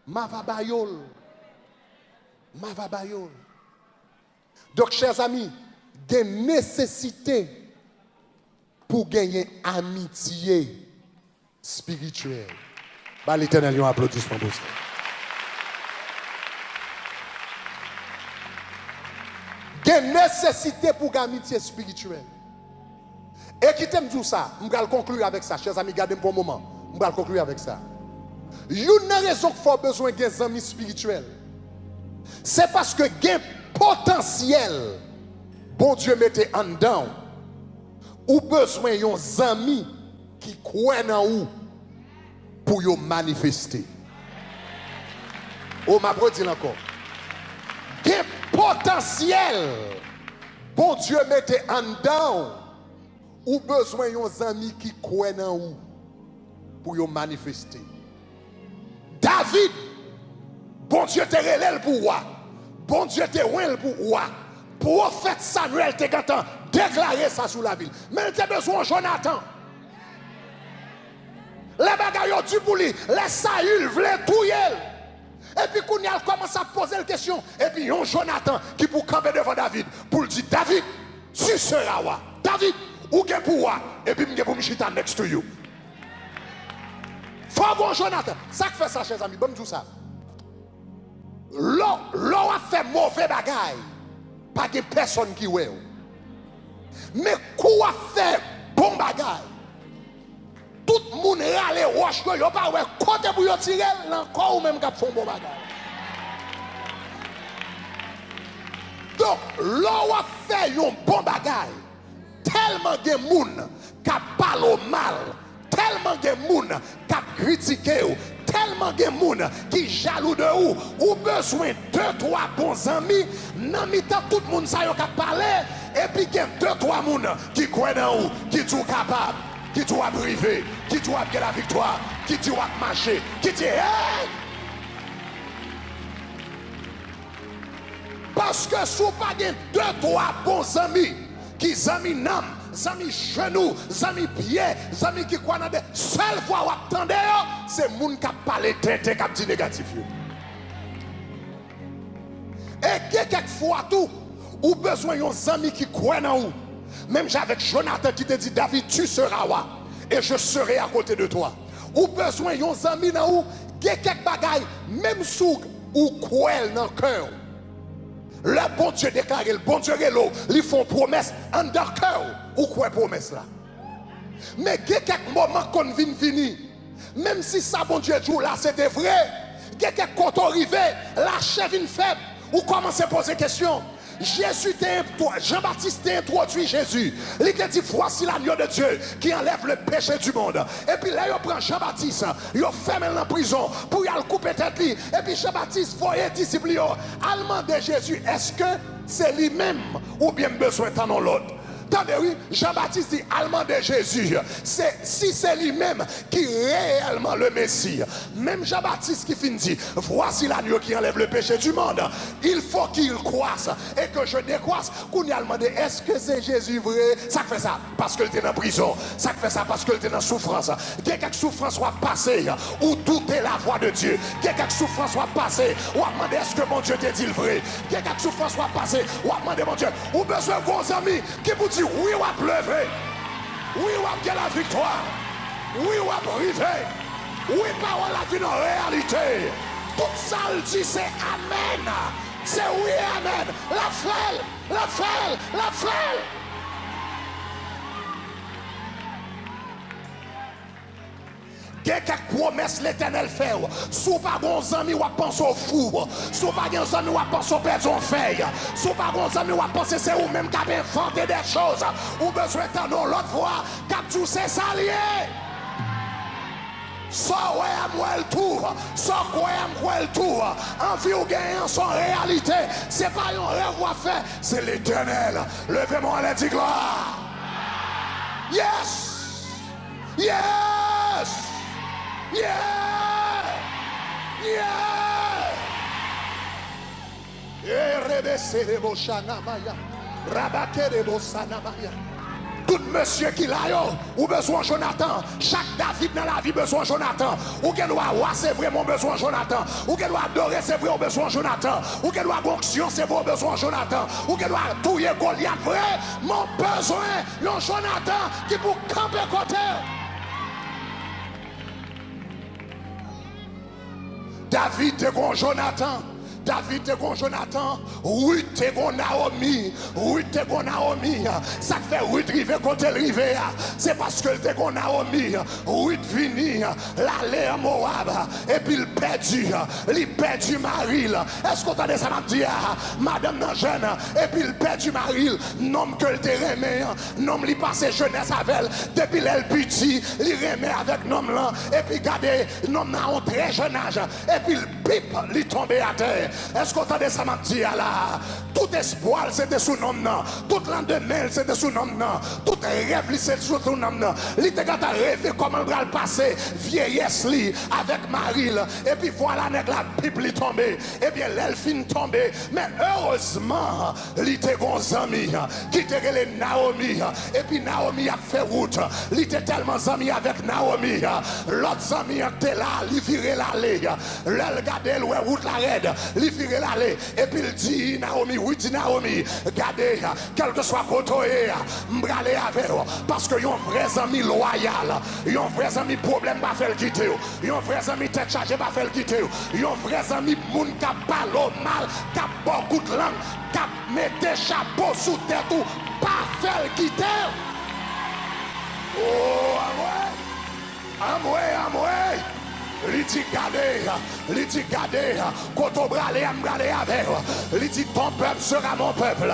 ma va bayol. Ma va bayol. Donc, chers amis, des nécessités pour gagner amitié spirituelle. Bah, l'Éternel, un applaudissement pour ça. Des nécessités pour gagner amitié spirituelle. Et qui t'aime dire ça, je vais conclure avec ça, chers amis, gardez-moi pour un moment. Je vais conclure avec ça. Il y a une raison qu'il faut besoin des amis spirituels. C'est parce que gain potentiel, bon Dieu mettait en dedans, ou besoin d'un ami qui croit en vous pour vous manifester. Oh, ma brode dit encore. Gain potentiel, bon Dieu mettait en dedans, ou besoin d'un ami qui croit en vous pour vous manifester. David, bon Dieu te relève pour vous. Bon Dieu te ouel pour roi. Prophète Samuel te content déclarer ça sous la ville. Mais il a besoin de Jonathan. Les bagailles ont dû pour lui. Les Saül voulaient tout. Et puis quand il commence à poser la question. Et puis il y a Jonathan qui pour camper devant David. Pour lui dire David, tu seras roi. David, où est pour roi? Et puis je vais me chiter next to you. Faut bon Jonathan. Ça fait ça, chers amis. Bon, tout ça. L'on a fait mauvais bagaille, pas de personne qui ouè. Mais quoi fait bon bagaille? Tout le monde râle roche que yo pas ouè côté pour yo tirer encore ou même qui font bon bagaille. Donc l'on a fait un bon bagaille. Tellement de monde qui parle mal, tellement de monde qui critique. Tellement de monde qui jaloux de vous, ou besoin de 2-3 bons amis, dans mi-temps tout le monde ça y a parlé, et puis il y a 2-3 monde qui croient dans vous, qui sont capables, qui sont privés, qui sont gagner la victoire, qui sont marcher, qui disent hey! Parce que si vous n'avez pas 2-3 bons amis, qui amis nam, amis genoux, amis pieds, amis qui croient dans des seule fois où attendez, c'est les gens qui parlent tête, qui dit négatif. Et quelquefois tout, ou besoin d'un ami qui croit dans vous. Même avec Jonathan qui te dit David, tu seras roi. et je serai à côté de toi. Ou besoin yon amis dans ou, quelques bagailles, même sous ou quoi dans le cœur. Le bon Dieu déclare, le bon Dieu rélo, ils font promesse en dans le cœur. Ou quoi promesse là? Mais il y a quelques moments qu'on vient venir, même si ça, bon Dieu, joue là, c'était vrai, il y a quelques côtés arrivés, la chèvre est faible, ou commencez à poser question. Jean-Baptiste t'a introduit Jésus. Il t'a dit, voici l'agneau de Dieu qui enlève le péché du monde. Et puis là, il prend Jean-Baptiste, il fait en prison pour y aller couper tête. Et puis Jean-Baptiste voyait disciples, il demandé Jésus, est-ce que c'est lui-même ou bien besoin d'en l'autre? Attendez, oui, Jean-Baptiste dit, allemand de Jésus, si c'est lui-même qui est réellement le Messie, même Jean-Baptiste qui finit dit, voici l'agneau qui enlève le péché du monde, il faut qu'il croisse et que je décroisse. Qu'on a demandé, est-ce que c'est Jésus vrai? Ça fait ça parce qu'il était en prison, ça fait ça parce qu'il était en souffrance. Quelques souffrances soit passées, ou tout est la voix de Dieu. Quelques souffrances soit passées, ou a demandé, est-ce que mon Dieu te dit le vrai? Quelques souffrances soit passées, ou a demandé, mon Dieu, ou besoin de vos amis qui vous disent, oui, on va pleurer. Oui, on va gagner la victoire. Oui, on va briser. Oui, parole la vie en réalité. Tout ça, il dit, c'est Amen. C'est oui, Amen. La fêle, la fêle, la fêle. Il y a quelques promesses l'Éternel fait. Si vous n'avez pas d'amis, vous pensez au fou. Si vous n'avez pas d'amis, vous pensez au perdre en feuille. Si vous n'avez pas d'amis, vous pensez que c'est vous-même qui avez inventé des choses. Vous avez besoin d'entendre l'autre voix. Quand tout c'est ça lié. Soit ouais à moi le tour. Soit quoi à moi le tour. Envie ou gagnant son réalité. Ce n'est pas un rêve à faire. C'est l'Éternel. Levez-moi et dit gloire. Yes. Yes. Yeah! Yeah! Tout monsieur qui l'a ou besoin Jonathan. Chaque David dans la vie besoin Jonathan. Ou qu'elle doit voir c'est vraiment besoin Jonathan. Ou qu'elle doit adorer c'est vrai besoin Jonathan. Ou qu'elle doit onction c'est vrai besoin Jonathan. Ou qu'elle doit touiller Goliath vrai. Mon besoin un Jonathan qui pour camper côté. David te gon Jonathan. David te gon Jonathan. Ruth te gon Naomi. Ruth te gon Naomi. Ça fait Ruth rive côté rive. C'est parce que te gon Naomi. Ruth vini. L'aller à Moab. Et puis il perdu Marie. Est-ce qu'on t'a dit ça m'a dit madame nan jeune. Et puis il perdu Marie. Nom que le te remet. Nom li passe jeunesse avec elle. Depuis elle petit. Il remet avec nom là. Et puis gardez nom nan un très jeune âge. Et puis il pipe. Il tombe à terre. Est-ce qu'on t'a dit ça m'a dit là? Tout espoir c'était sous nom là. Tout lendemain c'était sous nom là. Tout rêve c'était sous nom là. Il était quand à rêver comment il va le passer vieillesse li avec Marie. Et puis voilà nèg la pipe li tombé. Et bien l'elfine tombé. Mais heureusement, il était bon ami qui était relé Naomi. Et puis Naomi a fait route. Il était tellement ami avec Naomi. L'autre ami était là, il virait l'aller. L'elle regardait l'ouest route la raide. Il virait l'aller. Et puis il dit Naomi, oui dit Naomi, regardez, quel que soit côté, m'braler avec vous. Parce que yon vrai ami loyal, yon vrai ami problème pas faire quitter. Yon vrai ami tête chargée pas faire quitter. Yon vrai ami moun qui parle mal, qui beaucoup de langue, qui mette chapeau sous tête ou pas faire quitter. Oh, amoué. Il dit gardez, quand on brale avec, il dit ton peuple sera mon peuple,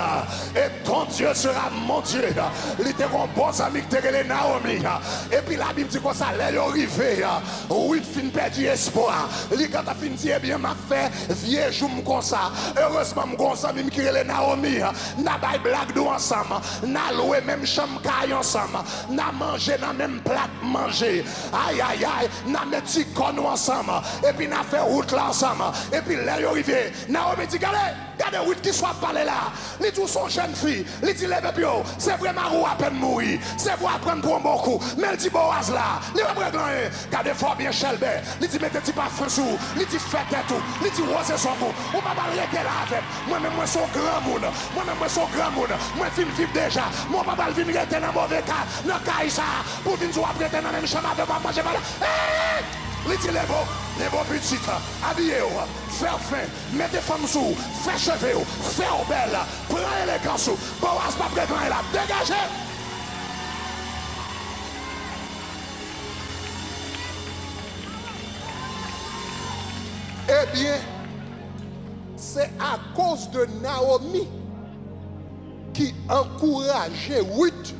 et ton Dieu sera mon Dieu. Il était un bon ami qui était Naomi, et puis la Bible dit que ça allait arriver, oui, fin perdu espoir. Il quand a fini dit, eh bien, m'a fait vieux jour comme ça. Heureusement, mon ami qui est Naomi, n'a pas blague ensemble, n'a loué même chambre caille ensemble, n'a mangé dans même plat manger. Aïe, n'a mis petit con nous ensemble. Et puis nous fait route là ensemble. Et puis là, il arrivé. Naomi dit, regardez route qui soit parlé là. Les tous sont jeunes filles. Les dit, lève puis c'est vraiment roue à peine mourir. C'est pour apprendre pour un bon coup. Mais elle dit, Boaz là. Les reprendre rien. Regardez fort bien Shelby. Les dit, mettez pas feu sous. Les dit, faites tout. Les dit, rosez son goût. On va pas arrêter là avec. Moi-même, moi, son grand monde. Moi-même, moi, son grand monde. Moi, film vivre déjà. Mon papa, il vient rester dans mauvais cas. Dans le cas, pour venir jouer après dans la même chambre avec moi, j'ai pas là. Les dit, les beaux petites, habillez-vous, faire fin, mettez femmes sous, faire cheveux, faire belle, prenez les gants sous. Boaz, pas prêt là, dégagez. Eh bien, c'est à cause de Naomi qui encourageait Ruth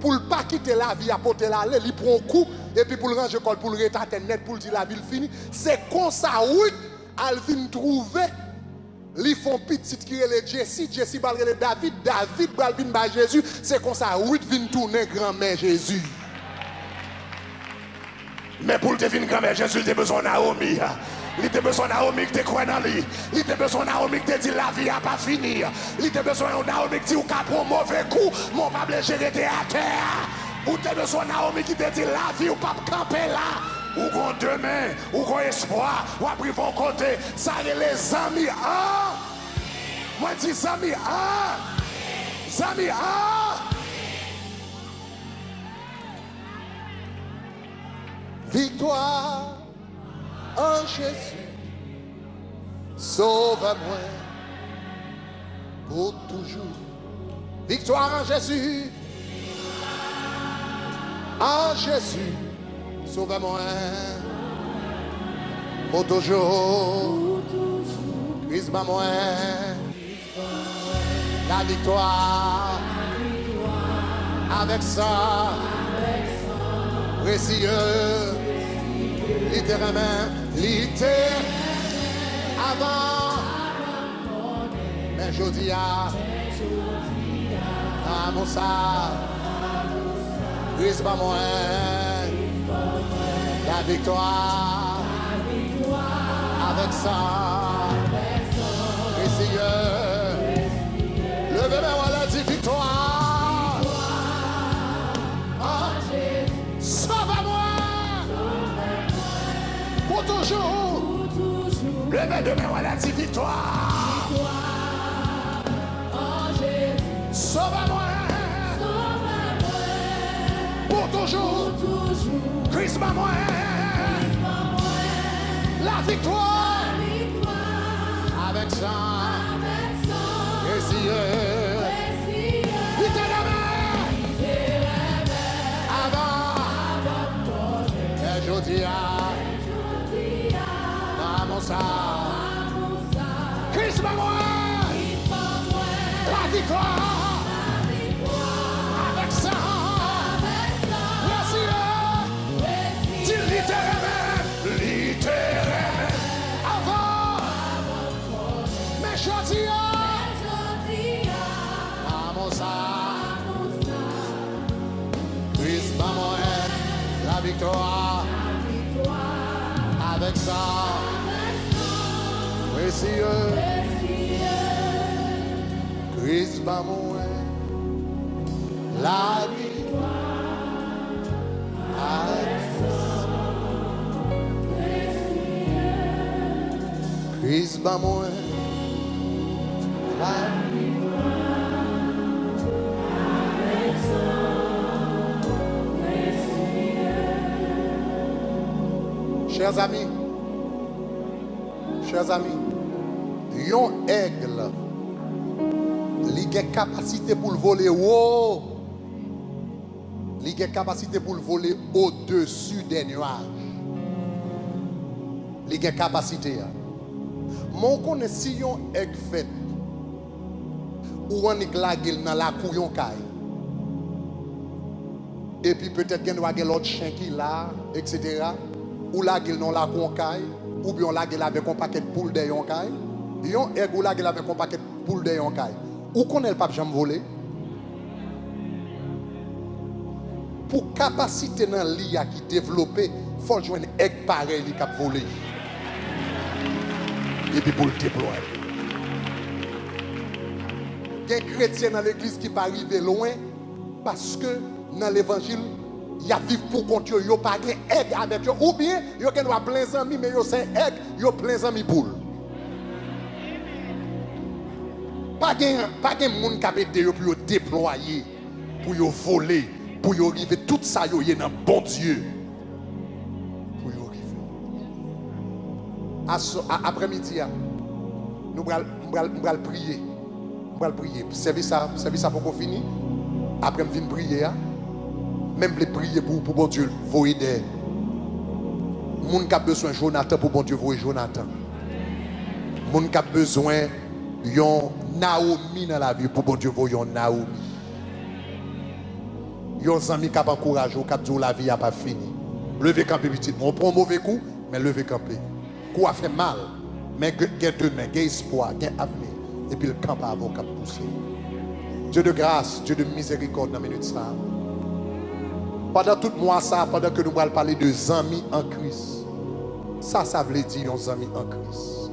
pour ne pas quitter la vie, apporter l'aller, il prend un coup, et puis pour le ranger col, pour le retater net, pour dire la ville finie. C'est comme ça, Ruth, elle vient trouver, ils font petite qui est le Jessie va le David va venir par Jésus. C'est comme ça, Ruth vient tourner grand-mère Jésus. Mais pour te venir grand-mère Jésus, il a besoin de Naomi. Il a besoin de Naomi qui te croit dans lui. Il a besoin de Naomi qui te dit la vie n'a pas fini. Il a besoin de Naomi qui dit ou pour un mauvais coup, mon papa gérer à terre. Ou tu as besoin de Naomi qui te dit la vie ou pas camper là. Ou qu'on demain, ou qu'on espoir, ou après vont côté. Ça y est les amis. Moi je dis amis. Amis. Victoire en Jésus, sauve-moi pour toujours. Victoire en Jésus, sauve-moi pour toujours. Christ-moi la victoire avec ça, précieux. Littéralement, avant, mais je dis à mon ça, Christ va moi, la victoire, avec ça, précieux, levez-moi la dit victoire, sauve-moi. Pour toujours. Levez demain, voilà, dit victoire. Sauve-moi. Pour toujours. Christ m'a moi. La victoire. Avec ça. Précieux. Avant. Et je dis à. Christ m'a moi, la victoire, avec ça, merci, dis littéralement, avant, mais je dis à ça, Christ m'a moi, la victoire, avec ça. Précieux, Christ va mourir, la victoire, Christ va mourir, la victoire. Chers amis, yon aigle, il a capacité pour le voler haut. Il a capacité pour le voler au-dessus des nuages. Il a capacité. Mon connaît si yon aigle fait ou on est dans la couillon caille. Et puis peut-être qu'il y a l'autre chien qui là, etc. Ou la gueule dans la concaille. Ou bien la gueule avec un paquet de poules de yonkaille. Yon aigle ou la gueule avec un paquet de poules de yonkaille. Ou connaît le pape jamais volé? Pour capacité dans l'IA qui développé, faut jouer un aigle pareil qui a volé. Et puis pour le déployer. Il y a des chrétiens dans l'église qui ne pas arriver loin parce que dans l'évangile, il y a vivre pour compte, il n'y a pas d'aigle avec eux. Ou bien, il y a plein d'amis, mais il y a aigle, il y a plein d'amis pour. Pas de monde qui a aidé pour déployer, pour voler, pour arriver tout ça, il y a dans bon Dieu. Pour arriver. Après-midi, nous allons prier. Nous allons prier. Service ça pour qu'on finisse. Après, nous allons prier. Même les prier pour bon Dieu, voyez des gens qui ont besoin de Jonathan pour bon Dieu, voyez Jonathan. Les gens qui ont besoin de Naomi dans la vie pour bon Dieu, voyez Naomi. Les gens qui ont encouragé, qui ont dit la vie n'a pas fini. Levez camper petit. On prend un mauvais coup, mais levez camper. Le coup a fait mal, mais il y a demain, il y a espoir, il y a avenir. Et puis le camp a avant de pousser. Dieu de grâce, Dieu de miséricorde dans la minute ça. Pendant tout mois ça, pendant que nous allons parler de amis en Christ. Ça veut dire nos amis en Christ.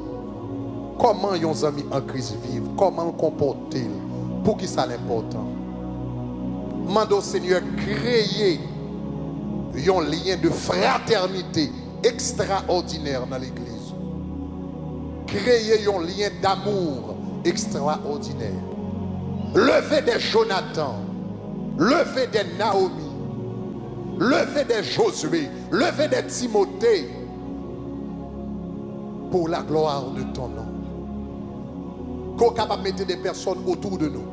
Comment nos amis en Christ vivent, comment comporter, pour qui ça l'important. Mande au Seigneur créer un lien de fraternité extraordinaire dans l'église. Créer un lien d'amour extraordinaire. Lever des Jonathan, lever des Naomi, lever des Josué, lever des Timothée pour la gloire de ton nom. Qu'on capable de mettre des personnes autour de nous,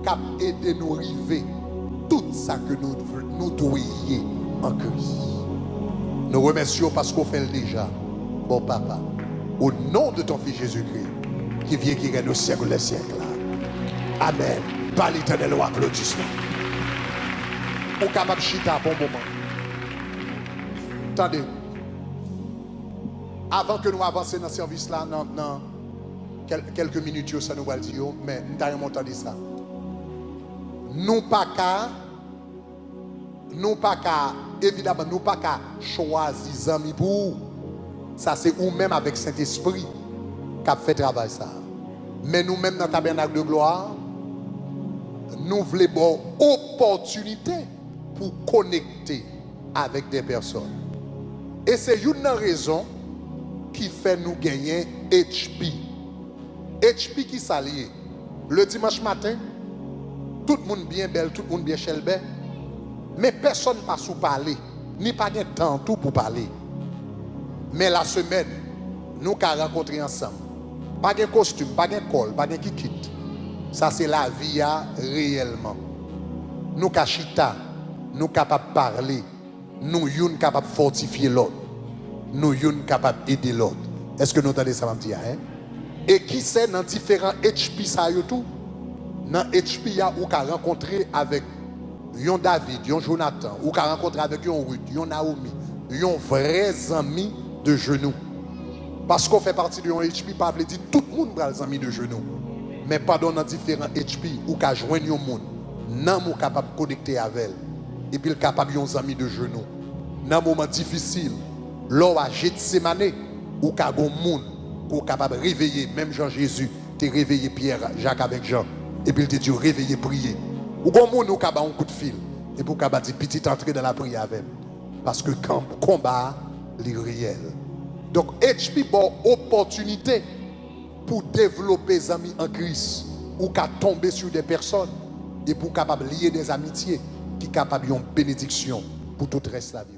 capable d'aider nous à arriver tout ça que nous devons en Christ. Nous remercions parce qu'on fait le déjà. Bon papa, au nom de ton fils Jésus-Christ, qui vient qui règne au siècle des siècles. Amen. Par l'Éternel au applaudissement. Ou capable de chita bon moment. Attendez. Avant que nous avancions dans ce service là, dans quelques minutes, ça nous va dire, mais nous avons entendu ça. Nous pas qu'à, évidemment, nous pas qu'à choisir amis pour. Ça c'est ou même avec Saint-Esprit qui a fait travail ça. Mais nous-mêmes dans le tabernacle de gloire, nous voulons une opportunité pour connecter avec des personnes. Et c'est une raison qui fait nous gagner HP. HP qui s'allie. Le dimanche matin, tout le monde bien belle, tout le monde bien chelbe. Mais personne ne passe pour parler. Ni pas de temps tout pour parler. Mais la semaine, nous avons rencontré ensemble. Pas de costume, pas de col, pas de kikit. Ça c'est la vie réellement. Nous kachita, nous capables de parler. Nous sommes capables de fortifier l'autre. Nous sommes capables d'aider l'autre. Est-ce que nous entendez ça, me dire, hein? Et qui sait dans différents HP ça y tout? Dans HP, il y a ou qu'a rencontré avec yon David, yon Jonathan, ou qu'a rencontré avec yon Ruth, yon Naomi, yon vrais amis de genoux. Parce qu'on fait partie de yon HP, pas veut dire tout le monde bras les amis de genoux. Mais pendant dans différents HP, ou qu'a joindre yon monde, nan mou capable de connecter avec elle. Et puis le capable yon amis de genoux. Dans un moment difficile, l'on a jeté ses manées, ou qu'a gon monde, ou capable de réveiller, même Jean-Jésus, t'es réveillé Pierre, Jacques avec Jean. Et puis il dit, réveillez, priez. Ou bon monde, ou capable un coup de fil. Et pour capable dire, petite entrée dans la prière avec. Parce que quand combat, est réel. Donc, HP, bon, opportunité pour développer des amis en Christ, ou qu'à tomber sur des personnes, et pour capable lier des amitiés, qui capable une bénédiction pour tout le reste de la vie.